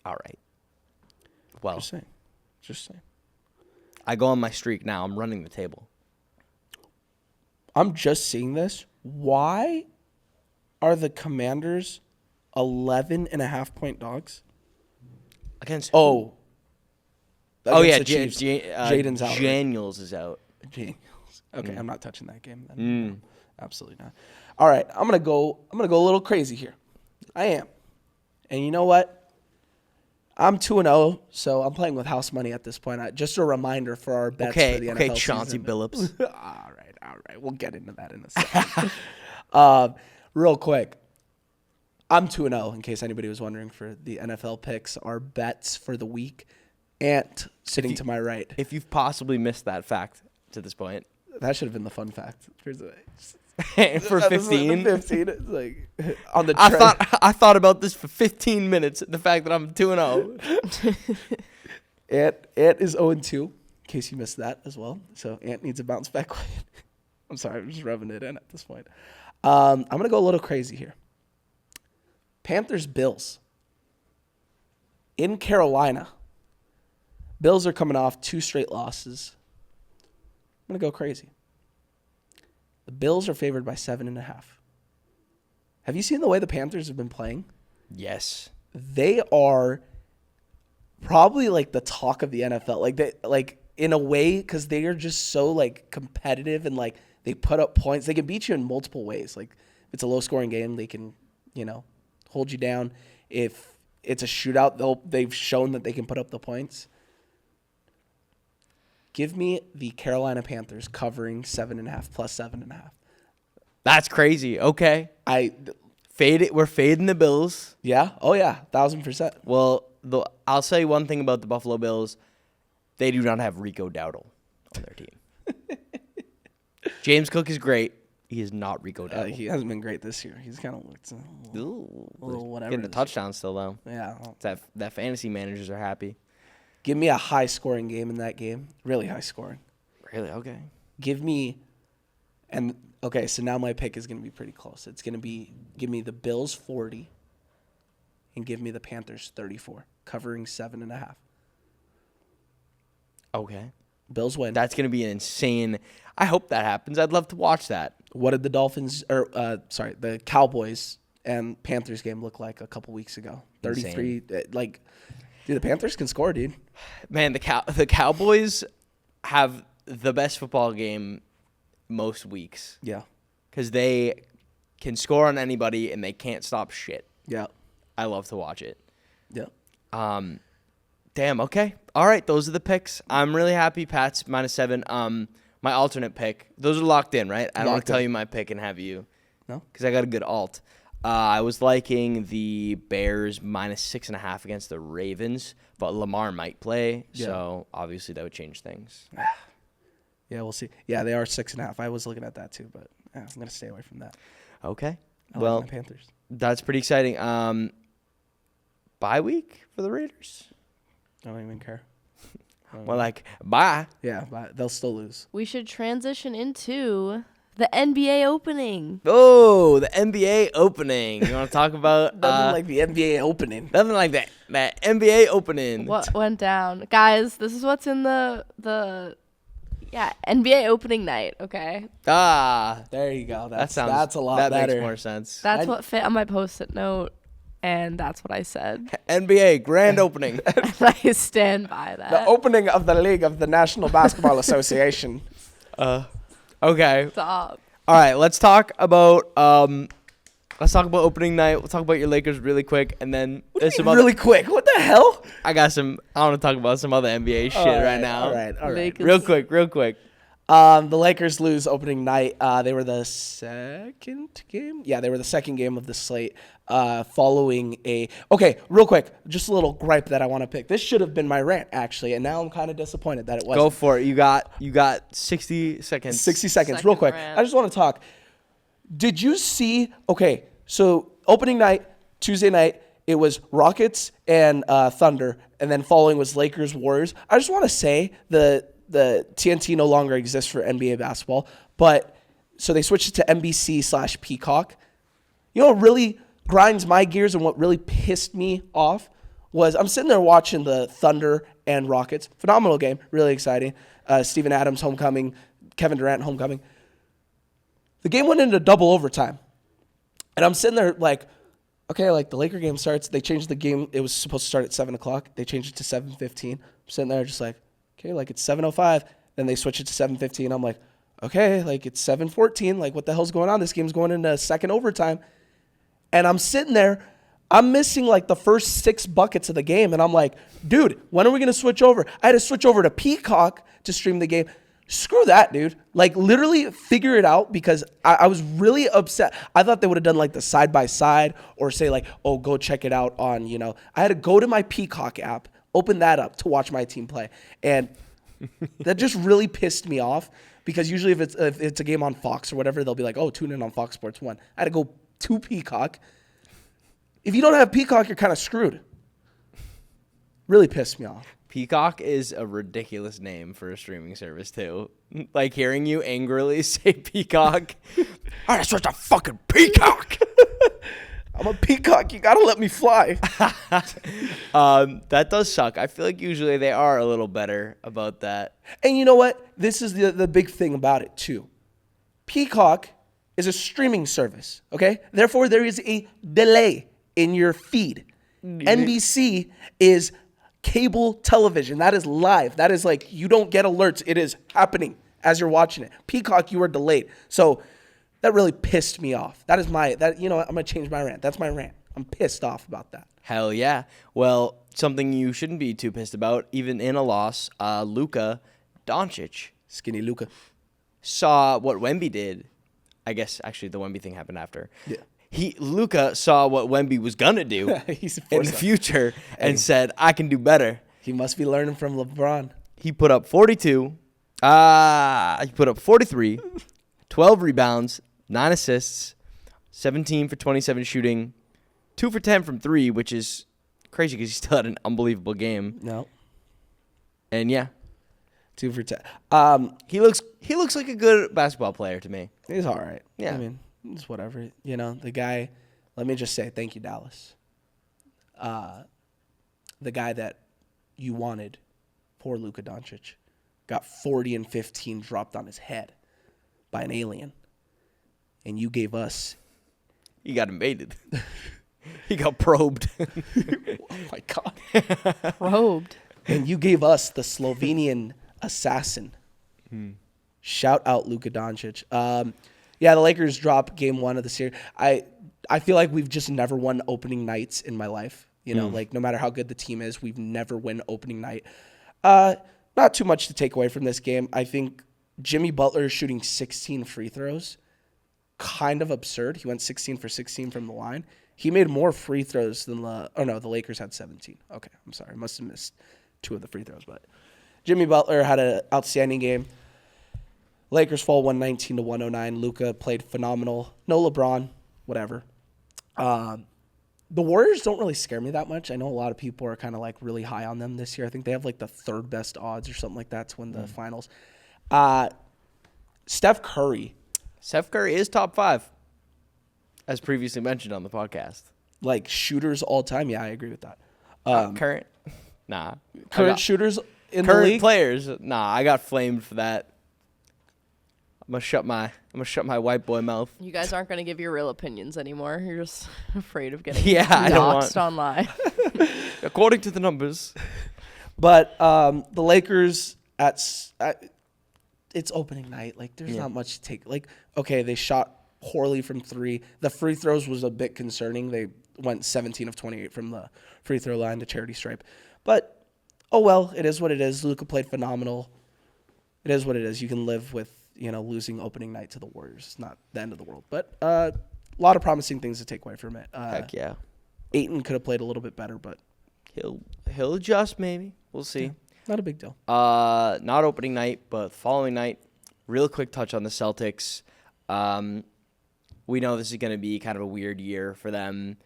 All right. Well, Just saying. I go on my streak now. I'm running the table. I'm just seeing this. Why are the Commanders 11.5-point dogs? Against Oh. yeah, the Chiefs. Jaden's out. Daniels is out. Daniels. Okay, I'm not touching that game then. Absolutely not. All right, I'm gonna go a little crazy here. I am. And you know what? I'm 2-0, so I'm playing with house money at this point. Just a reminder for our bets for the NFL Okay, Chauncey season. Billups. All right. We'll get into that in a second. Real quick. I'm 2-0, in case anybody was wondering, for the NFL picks. Our bets for the week. Ant sitting to my right. If you've possibly missed that fact to this point. That should have been the fun fact. For This is 15. 15. It's like on the I thought about this for 15 minutes. The fact that I'm 2-0. Ant is 0-2, in case you missed that as well. So Ant needs a bounce back win. I'm sorry, I'm just rubbing it in at this point. I'm gonna go a little crazy here. Panthers Bills in Carolina. Bills are coming off 2 straight losses. I'm gonna go crazy. The Bills are favored by 7.5. Have you seen the way the Panthers have been playing? Yes. They are probably like the talk of the NFL. Like in a way, because they are just so like competitive and like they put up points. They can beat you in multiple ways. Like if it's a low scoring game, they can, hold you down. If it's a shootout, they've shown that they can put up the points. Give me the Carolina Panthers covering 7.5 plus 7.5. That's crazy. Okay. Fade it. We're fading the Bills. Yeah. Oh yeah. 1,000%. Well, I'll say one thing about the Buffalo Bills. They do not have Rico Dowdle on their team. James Cook is great. He is not Rico Dowdle. He hasn't been great this year. He's kind of looked a little whatever. Getting a touchdown still, though. Yeah. That fantasy managers are happy. Give me a high-scoring game in that game. Really high-scoring. Really? Okay. Give me, so now my pick is going to be pretty close. It's going to be, give me the Bills 40 and give me the Panthers 34, covering 7.5. Okay. Bills win. That's going to be an insane. I hope that happens. I'd love to watch that. What did the Cowboys and Panthers game look like a couple weeks ago? 33. Dude, the Panthers can score, dude. Man, the Cowboys have the best football game most weeks. Yeah. Because they can score on anybody and they can't stop shit. Yeah. I love to watch it. Yeah. Damn, okay. All right, those are the picks. I'm really happy. Pat's -7. My alternate pick. Those are locked in, right? I don't want to tell you my pick and have you. No? Because I got a good alt. I was liking the Bears -6.5 against the Ravens, but Lamar might play, so obviously that would change things. Yeah, we'll see. Yeah, they are 6.5. I was looking at that too, but I'm going to stay away from that. Okay. I well, like my Panthers. That's pretty exciting. Bye week for the Raiders? I don't even care. Well, bye. Yeah, but they'll still lose. We should transition into the NBA opening. Oh, the NBA opening. You want to talk about Nothing like the NBA opening. Nothing like that. That NBA opening. What went down? Guys, this is what's in the NBA opening night, okay? There you go. That's a lot better. That makes more sense. That's what fit on my post-it note, and that's what I said. NBA grand opening. And I stand by that. The opening of the league of the National Basketball Association. Okay. Stop. All right, let's talk about opening night. We'll talk about your Lakers really quick, and then Really quick. What the hell? I want to talk about some other NBA shit right now. All right. Lakers. Real quick. The Lakers lose opening night. They were the second game. Yeah, they were the second game of the slate. Following real quick, just a little gripe that I want to pick. This should have been my rant actually, and now I'm kind of disappointed that it wasn't. Go for it. You got 60 seconds. 60 seconds, Second real quick. rant. I just want to talk. Did you see? Okay, so opening night, Tuesday night, it was Rockets and Thunder, and then following was Lakers Warriors. I just want to say the TNT no longer exists for NBA basketball, but so they switched it to NBC/Peacock. You know what really grinds my gears and what really pissed me off was I'm sitting there watching the Thunder and Rockets. Phenomenal game, really exciting. Steven Adams homecoming, Kevin Durant homecoming. The game went into double overtime. And I'm sitting there the Laker game starts. They changed the game. It was supposed to start at 7 o'clock. They changed it to 7:15. I'm sitting there just it's 7:05. Then they switch it to 7:15. I'm like, okay, it's 7:14. What the hell's going on? This game's going into second overtime. And I'm sitting there. I'm missing the first 6 buckets of the game. And I'm like, dude, when are we going to switch over? I had to switch over to Peacock to stream the game. Screw that, dude. Literally figure it out because I was really upset. I thought they would have done the side-by-side or say go check it out on, I had to go to my Peacock app, open that up to watch my team play. And that just really pissed me off because usually if it's a game on Fox or whatever, they'll be like, oh, tune in on Fox Sports 1. I had to go to Peacock. If you don't have Peacock, you're kind of screwed. Really pissed me off. Peacock is a ridiculous name for a streaming service, too. Hearing you angrily say Peacock. I gotta switch to fucking Peacock. I'm a peacock. You got to let me fly. That does suck. I feel like usually they are a little better about that. And you know what? This is the big thing about it, too. Peacock is a streaming service, okay? Therefore, there is a delay in your feed. NBC is cable television. That is live. That is you don't get alerts. It is happening as you're watching it. Peacock, you are delayed. So that really pissed me off. I'm going to change my rant. That's my rant. I'm pissed off about that. Hell yeah. Well, something you shouldn't be too pissed about, even in a loss, Luka Doncic Skinny Luka. saw what Wemby did. I guess actually the Wemby thing happened after. Yeah. Luka saw what Wemby was gonna do He's a in the force. future and said, "I can do better." He must be learning from LeBron. He put up 42. He put up 43, 12 rebounds, 9 assists, 17 for 27 shooting, 2 for 10 from 3, which is crazy because he still had an unbelievable game. No. And yeah, 2 for 10. he looks like a good basketball player to me. He's all right. Yeah. I mean, it's whatever. You know, the guy, let me just say, thank you, Dallas. The guy that you wanted, poor Luka Doncic, got 40 and 15 dropped on his head by an alien. And you gave us. He got invaded. He got probed. Oh, my God. Probed. And you gave us the Slovenian assassin. Shout out Luka Doncic. Yeah, the Lakers drop game 1 of the series. I feel like we've just never won opening nights in my life. You know, like no matter how good the team is, we've never win opening night. Not too much to take away from this game. I think Jimmy Butler shooting 16 free throws, kind of absurd. He went 16 for 16 from the line. He made more free throws than the Lakers had 17. Okay, I'm sorry. I must have missed 2 of the free throws, but Jimmy Butler had an outstanding game. Lakers fall 119 to 109. Luka played phenomenal. No LeBron, whatever. The Warriors don't really scare me that much. I know a lot of people are kind of like really high on them this year. I think they have like the 3rd best odds or something like that to win the finals. Steph Curry. Steph Curry is top 5, as previously mentioned on the podcast. Like shooters all time. Yeah, I agree with that. Current? Nah. Current shooters in the Current league. players? Nah, I got flamed for that. I'm gonna shut my white boy mouth. You guys aren't going to give your real opinions anymore. You're just afraid of getting Yeah, I don't doxxed online. According to the numbers. But the Lakers it's opening night. Like there's not much to take. Like okay, they shot poorly from 3. The free throws was a bit concerning. They went 17 of 28 from the free throw line to charity stripe. But oh well, it is what it is. Luka played phenomenal. It is what it is. You can live with losing opening night to the Warriors. It's not the end of the world. But a lot of promising things to take away from it. Heck yeah. Ayton could have played a little bit better, but He'll adjust maybe. We'll see. yeah, not a big deal. Not opening night, but following night. Real quick touch on the Celtics. We know this is going to be kind of a weird year for them.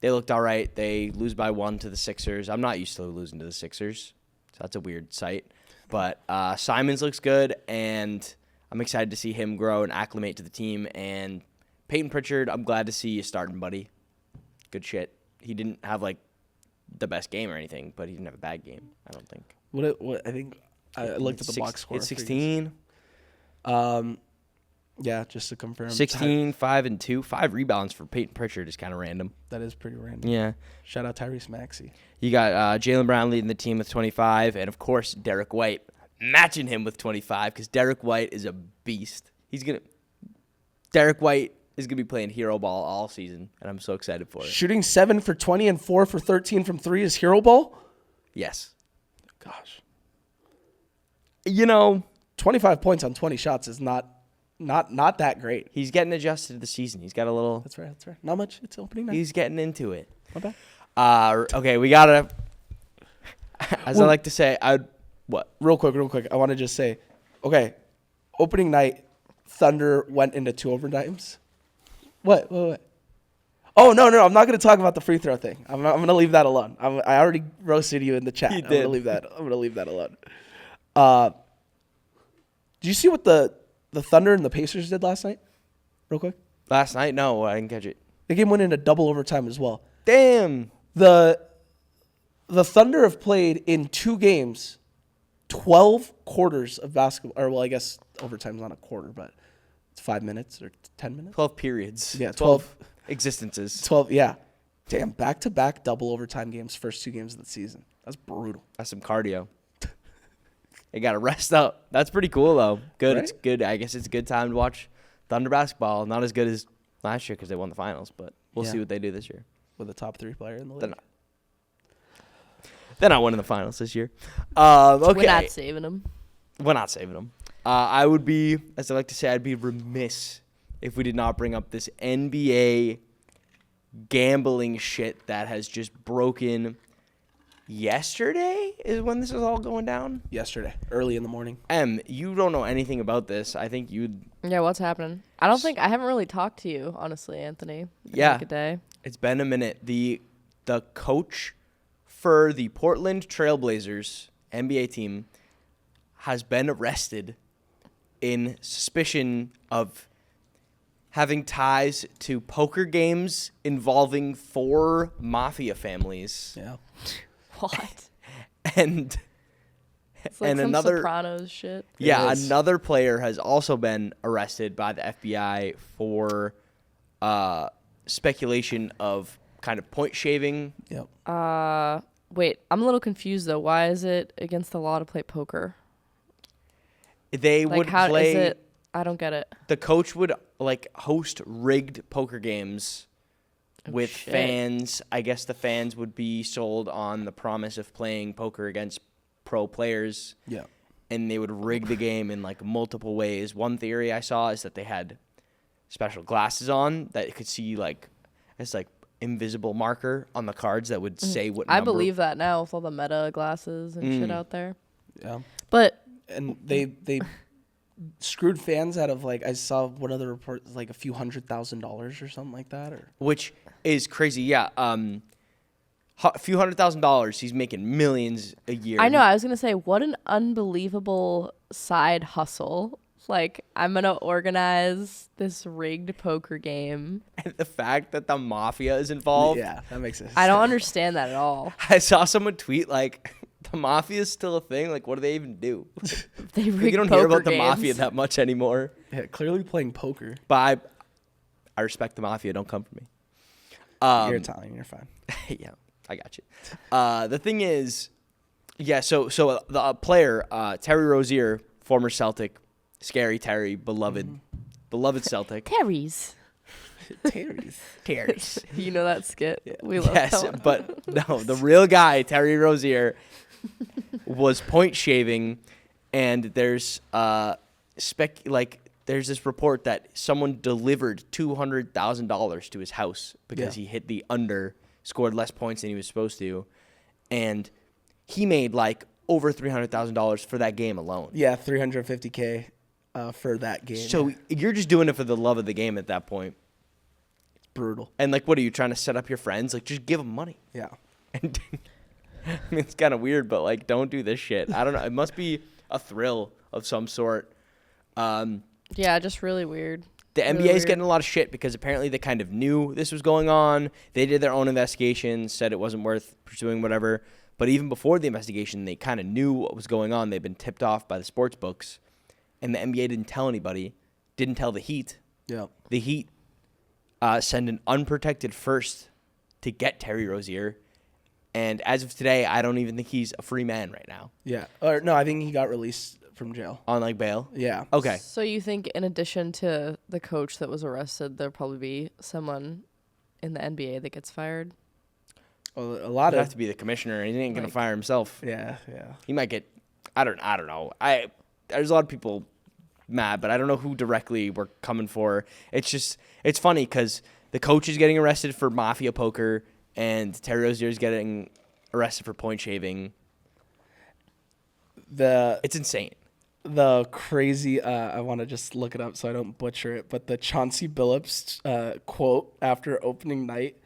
They looked all right. They lose by 1 to the Sixers. I'm not used to losing to the Sixers, so that's a weird sight. But Simons looks good, and I'm excited to see him grow and acclimate to the team. And Peyton Pritchard, I'm glad to see you starting, buddy. Good shit. He didn't have, like, the best game or anything, but he didn't have a bad game, I don't think. What I think I looked at the box score. It's 16. Yeah, just to confirm. 16, 5, and 2. 5 rebounds for Peyton Pritchard is kind of random. That is pretty random. Yeah. Shout out Tyrese Maxey. You got Jaylen Brown leading the team with 25, and, of course, Derek White matching him with 25 because Derek White is a beast. Derek White is going to be playing hero ball all season, and I'm so excited for it. Shooting 7 for 20 and 4 for 13 from 3 is hero ball? Yes. Gosh. 25 points on 20 shots is not that great. He's getting adjusted to the season. He's got a little... That's right. Not much. It's opening night. He's getting into it. Not bad. Okay, we got to... I like to say, what? Real quick. I want to just say, okay, opening night, Thunder went into 2 overtimes. What? Oh, no, I'm not going to talk about the free throw thing. I'm going to leave that alone. I already roasted you in the chat. You I'm going to leave that alone. Did you see what the Thunder and the Pacers did last night? Real quick. Last night? No, I didn't catch it. The game went into double overtime as well. Damn. The Thunder have played in 2 games 12 quarters of basketball. Or, well, I guess overtime's not a quarter, but it's 5 minutes or 10 minutes. 12 periods. Yeah, 12 existences. 12, yeah. Damn, back-to-back double overtime games, first 2 games of the season. That's brutal. That's some cardio. They got to rest up. That's pretty cool, though. Good. Right? It's good. I guess it's a good time to watch Thunder basketball. Not as good as last year because they won the finals, but we'll see what they do this year. With a top 3 player in the league. They're not winning the finals this year. Okay. We're not saving them. We're not saving him. I would be, as I like to say, I'd be remiss if we did not bring up this NBA gambling shit that has just broken yesterday is when this is all going down. Yesterday, early in the morning. You don't know anything about this. I think you'd. Yeah, what's happening? I haven't really talked to you, honestly, Anthony. It's been Yeah. like a day. It's been a minute. The coach for the Portland Trailblazers NBA team has been arrested in suspicion of having ties to poker games involving 4 mafia families. Yeah. What? And It's like and some another Sopranos shit. Yeah, It is. another player has also been arrested by the FBI for speculation of kind of point shaving. Yep. Wait, I'm a little confused though. Why is it against the law to play poker? They Like, would how is play. it? I don't get it. The coach would host rigged poker games with shit. fans. I guess the fans would be sold on the promise of playing poker against pro players, Yeah. and they would rig the game in multiple ways. One theory I saw is that they had special glasses on that you could see it's invisible marker on the cards that would say what I number. believe that now with all the meta glasses and shit out there. Yeah. But And they screwed fans out of I saw one other report a few $100,000 or something like that Which is crazy. Yeah. A few $100,000. He's making millions a year. I know, I was going to say, what an unbelievable side hustle. I'm going to organize this rigged poker game. And the fact that the mafia is involved. Yeah, that makes sense. I don't understand that at all. I saw someone tweet the mafia is still a thing. What do they even do? They rigged You don't poker hear about the games. mafia that much anymore. Yeah, clearly playing poker. But I respect the mafia. Don't come for me. You're Italian. You're fine. Yeah, I got you. The thing is, yeah. So the player Terry Rozier, former Celtic, scary Terry, beloved Celtic. Terry's. Terry's. You know that skit? We love Yes, that one. but no, the real guy, Terry Rozier, was point shaving, and there's there's this report that someone delivered $200,000 to his house because he hit the under, scored less points than he was supposed to, and he made over $300,000 for that game alone. Yeah, $350K for that game. So you're just doing it for the love of the game at that point. brutal. And what are you trying to set up your friends? Just give them money. Yeah. And I mean, it's kind of weird, but don't do this shit. I don't know. It must be a thrill of some sort. Yeah, just really weird. The Really NBA is weird. getting a lot of shit because apparently they kind of knew this was going on. They did their own investigation, said it wasn't worth pursuing, whatever. But even before the investigation, they kind of knew what was going on. They'd been tipped off by the sports books, and the NBA didn't tell anybody. Didn't tell the Heat. Yeah. The Heat send an unprotected first to get Terry Rozier, and as of today, I don't even think he's a free man right now Yeah. Or no, I think he got released from jail. on bail. Yeah. Okay. So you think in addition to the coach that was arrested, there'll probably be someone in the NBA that gets fired? Well, a lot It'd have of to be the commissioner, and he ain't gonna Like- fire himself. yeah, yeah. He might get. I don't know. There's a lot of people mad, but I don't know who directly we're coming for. It's funny because the coach is getting arrested for mafia poker, and Terry Rozier is getting arrested for point shaving. It's insane. The crazy, I want to just look it up so I don't butcher it, but the Chauncey Billups quote after opening night,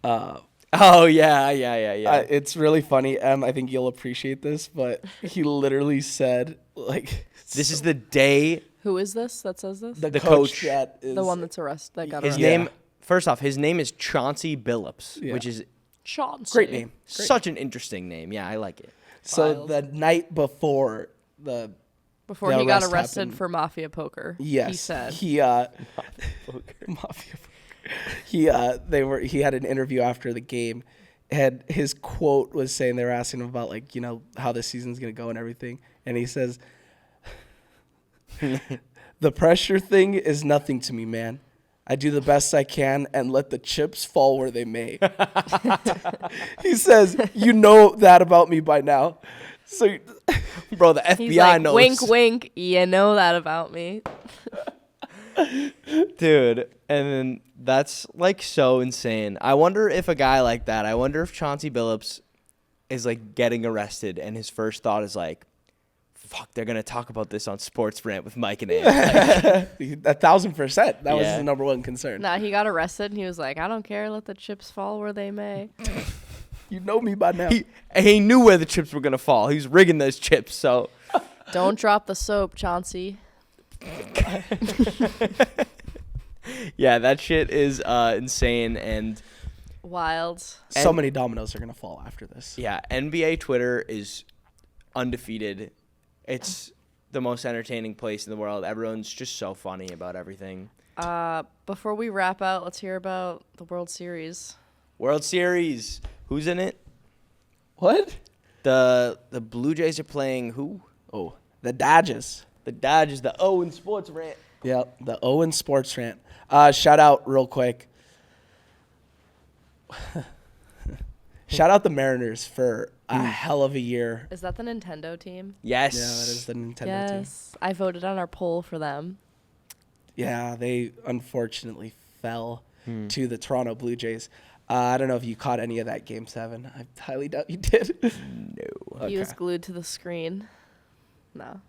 Oh yeah. it's really funny. I think you'll appreciate this, but he literally said, This is the day Who is this that says this? the coach. that is The one that's arrested, that got his arrested. name. First off, his name is Chauncey Billups, Yeah. which is Chauncey. great name. such an interesting name. Yeah, I like it. So Wild. the night before Before the he got arrest arrested happened. for mafia poker. yes, He said. mafia. He had an interview after the game, and his quote was saying they were asking him about how this season's gonna go and everything, and he says, "The pressure thing is nothing to me, man. I do the best I can and let the chips fall where they may." He says, "You know that about me by now." So, Bro, the He's FBI like, knows. wink, wink. You know that about me. Dude, and then that's like so insane. I wonder if a guy like that, I wonder if Chauncey Billups is like getting arrested and his first thought is like, fuck, they're going to talk about this on Sports Rant with Mike and Ann. 1,000%. That was Yeah. his number one concern. Nah, he got arrested and he was like, I don't care. Let the chips fall where they may. You know me by now. He knew where the chips were going to fall. He was rigging those chips, so. Don't drop the soap, Chauncey. Yeah, that shit is insane. And Wild. So many dominoes are going to fall after this. yeah, NBA Twitter is undefeated. It's the most entertaining place in the world. Everyone's just so funny about everything. Before we wrap out, let's hear about the World Series. World Series. Who's in it? What? The Blue Jays are playing who? Oh, the Dodgers. The Dodgers, the Owen Sports Rant. Yep, the Owen Sports Rant. Shout out real quick. Shout out the Mariners for a hell of a year. Is that the Nintendo team? Yes. Yeah, that is the Nintendo team. Yes. I voted on our poll for them. Yeah, they unfortunately fell to the Toronto Blue Jays. I don't know if you caught any of that Game 7. I highly doubt you did. No. He was glued to the screen. No.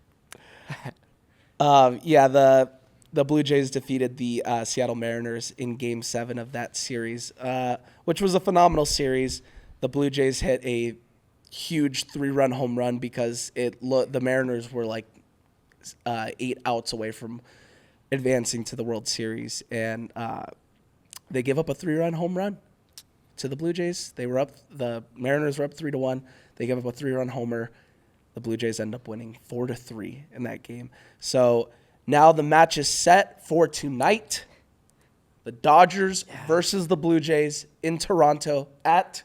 Yeah, the Blue Jays defeated the Seattle Mariners in Game 7 of that series, which was a phenomenal series. The Blue Jays hit a huge 3-run home run because the Mariners were like 8 outs away from advancing to the World Series, and they gave up a 3-run home run to the Blue Jays. The Mariners were up 3-1. They gave up a 3-run homer. The Blue Jays end up winning 4-3 in that game. So now the match is set for tonight. The Dodgers versus the Blue Jays in Toronto at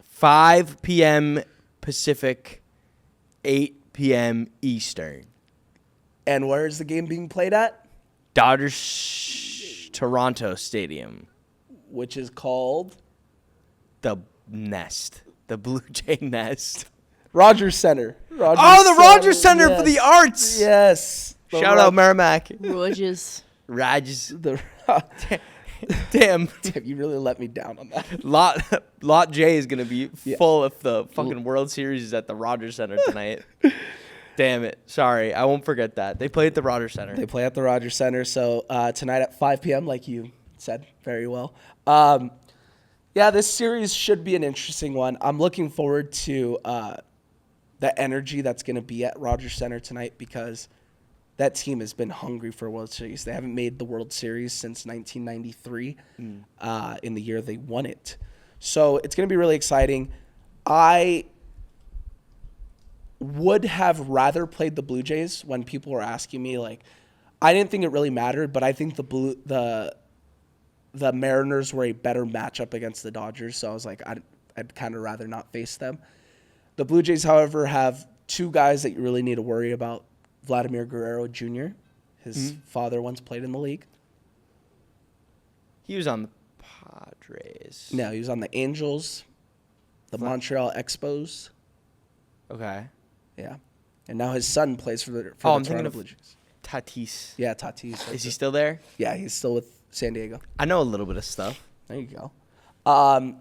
5 p.m. Pacific, 8 p.m. Eastern. And where is the game being played at? Dodgers Toronto Stadium. Which is called The Nest. The Blue Jay Nest. Rogers Center. The Rogers Center for the Arts. Yes. The Shout out Merrimack. Rogers. Raj. The Damn. Damn, you really let me down on that. Lot J is going to be full if the fucking World Series is at the Rogers Center tonight. Damn it. Sorry. I won't forget that. They play at the Rogers Center. They play at the Rogers Center. So tonight at 5 p.m., like you said very well. Yeah, this series should be an interesting one. I'm looking forward to the energy that's going to be at Rogers Center tonight because that team has been hungry for a World Series. They haven't made the World Series since 1993 in the year they won it. So it's going to be really exciting. I would have rather played the Blue Jays when people were asking me. Like, I didn't think it really mattered, but I think the Mariners were a better matchup against the Dodgers, so I was like, I'd kind of rather not face them. The Blue Jays, however, have 2 guys that you really need to worry about. Vladimir Guerrero Jr., his father once played in the league. He was on the Padres. No, he was on the Angels, the Montreal Expos. Okay. Yeah. And now his son plays for the I'm thinking Toronto of Blue Jays. Tatis. Yeah, Tatis. Is he still there? Yeah, he's still with San Diego. I know a little bit of stuff. There you go.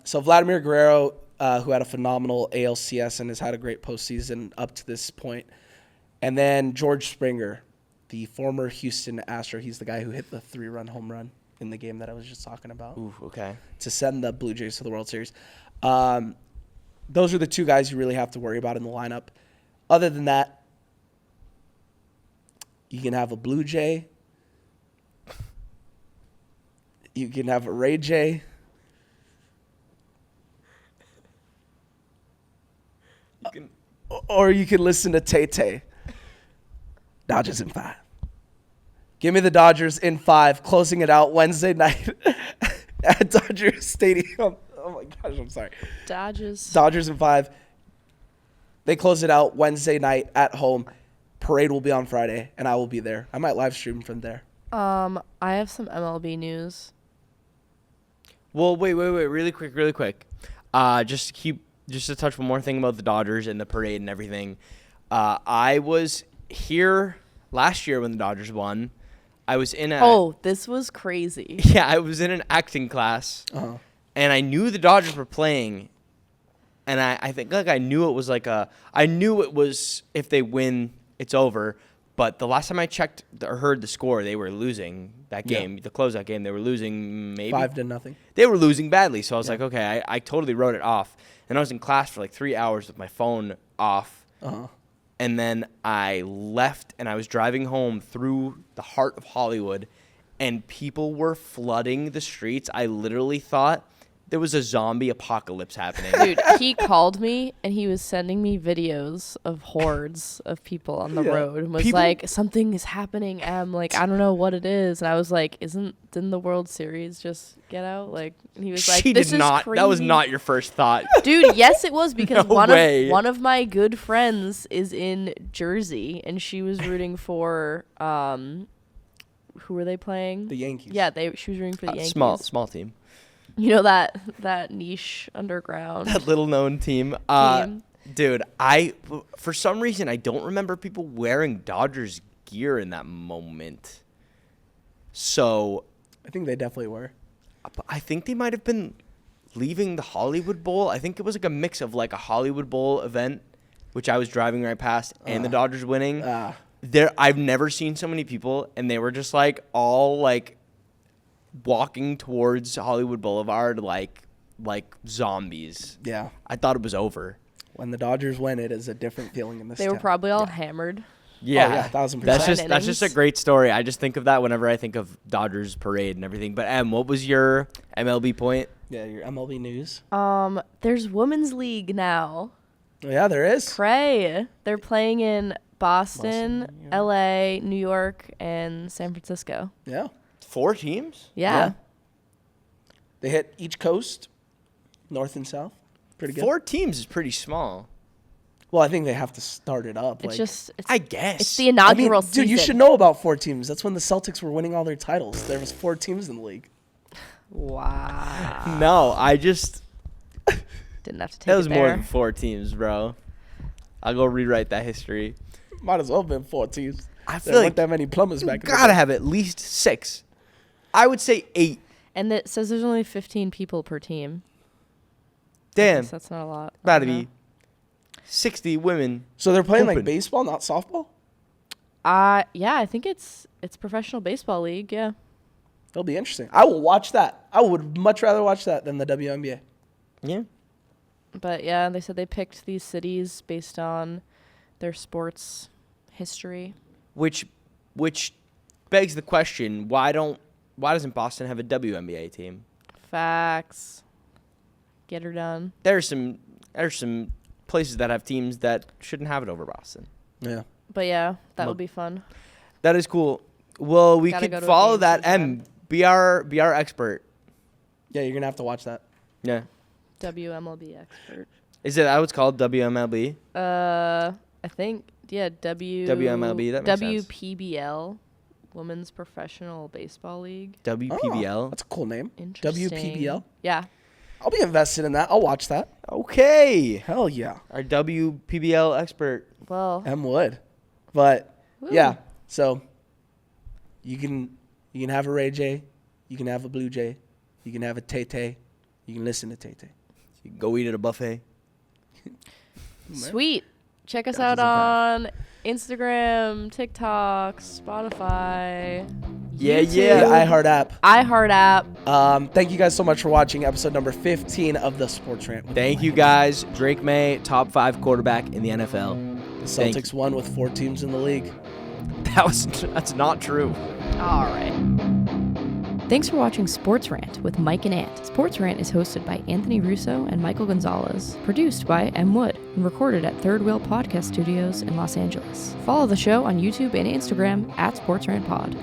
So Vladimir Guerrero, who had a phenomenal ALCS and has had a great postseason up to this point. And then George Springer, the former Houston Astro. He's the guy who hit the 3-run home run in the game that I was just talking about Ooh, okay. to send the Blue Jays to the World Series. Those are the 2 guys you really have to worry about in the lineup. Other than that, you can have a Blue Jay. You can have a Ray J. Or you can listen to Tay-Tay. Dodgers in 5. Give me the Dodgers in 5, closing it out Wednesday night at Dodger Stadium. Oh my gosh, I'm sorry. Dodgers in 5. They close it out Wednesday night at home. Parade will be on Friday, and I will be there. I might live stream from there. I have some MLB news. Well, wait. Really quick. Just to keep just to touch one more thing about the Dodgers and the parade and everything. I was here last year when the Dodgers won. I was in a... Oh, this was crazy. Yeah, I was in an acting class, and I knew the Dodgers were playing, and I think like I knew it was I knew it was if they win, it's over. But the last time I checked or heard the score, they were losing that game. Yeah. The closeout game, they were losing maybe 5-0. They were losing badly, so I was like, okay, I totally wrote it off. And I was in class for like 3 hours with my phone off. And then I left, and I was driving home through the heart of Hollywood, and people were flooding the streets. I literally thought there was a zombie apocalypse happening. Dude, he called me, and he was sending me videos of hordes of people on the road, and was like, something is happening. And I'm like, I don't know what it is. And I was like, didn't the World Series just get out? Like, and he was like, this is crazy. That was not your first thought. Dude, yes, it was, because No one of my good friends is in Jersey, and she was rooting for, who were they playing? The Yankees. Yeah, she was rooting for the Yankees. Small team. You know that niche underground. That little known team. Dude, for some reason I don't remember people wearing Dodgers gear in that moment. So I think they definitely were. I think they might have been leaving the Hollywood Bowl. I think it was like a mix of like a Hollywood Bowl event, which I was driving right past, and the Dodgers winning. I've never seen so many people, and they were just like all like walking towards Hollywood Boulevard like zombies. Yeah. I thought it was over. When the Dodgers win, it is a different feeling in this They were probably all hammered. Yeah. 1,000%. That's just a great story. I just think of that whenever I think of Dodgers parade and everything. But what was your MLB point? Yeah, your MLB news. There's Women's League now. Oh, yeah, there is. Cray. They're playing in Boston, LA, New York, and San Francisco. Yeah. 4 teams? Yeah. They hit each coast, north and south. Pretty good. 4 teams is pretty small. Well, I think they have to start it up. I guess. It's the inaugural season. Dude, you should know about 4 teams. That's when the Celtics were winning all their titles. There was 4 teams in the league. Wow. No, I just... Didn't have to take That was it there. more than 4 teams, bro. I'll go rewrite that history. Might as well have been 4 teams. I feel there like weren't that many plumbers back in the gotta day. have at least 6. I would say 8. And it says there's only 15 people per team. Damn. That's not a lot. Gotta be 60 women. So they're playing Open. like baseball, not softball? Yeah, I think it's professional baseball league, yeah. That'll be interesting. I will watch that. I would much rather watch that than the WNBA. Yeah. But yeah, they said they picked these cities based on their sports history. Which begs the question, why doesn't Boston have a WNBA team? Facts. Get her done. There's some places that have teams that shouldn't have it over Boston. Yeah. But yeah, that would be fun. That is cool. Well, we Gotta could go to a follow game that. sometime. Be our expert. Yeah, you're going to have to watch that. Yeah. WMLB expert. Is that what it's called? WMLB? I think, yeah, WMLB, that makes sense. WPBL, Women's Professional Baseball League. WPBL? Oh, that's a cool name. Interesting. WPBL. Yeah. I'll be invested in that. I'll watch that. Okay. Hell yeah. Our WPBL expert. Well. M would. But Woo. yeah, so you can have a Ray J, you can have a Blue Jay, you can have a Tay Tay, you can listen to Tay Tay. You can go eat at a buffet. Sweet. Check us That out was a on Instagram, TikTok, Spotify. Yeah, YouTube, yeah. The iHeart app. iHeart app. Thank you guys so much for watching episode number 15 of the Sports Rant. Thank you guys. Drake May, top 5 quarterback in the NFL. The Celtics won with 4 teams in the league. That's not true. All right. Thanks for watching Sports Rant with Mike and Ant. Sports Rant is hosted by Anthony Russo and Michael Gonzalez, produced by M. Wood, and recorded at Third Wheel Podcast Studios in Los Angeles. Follow the show on YouTube and Instagram at Sports Rant Pod.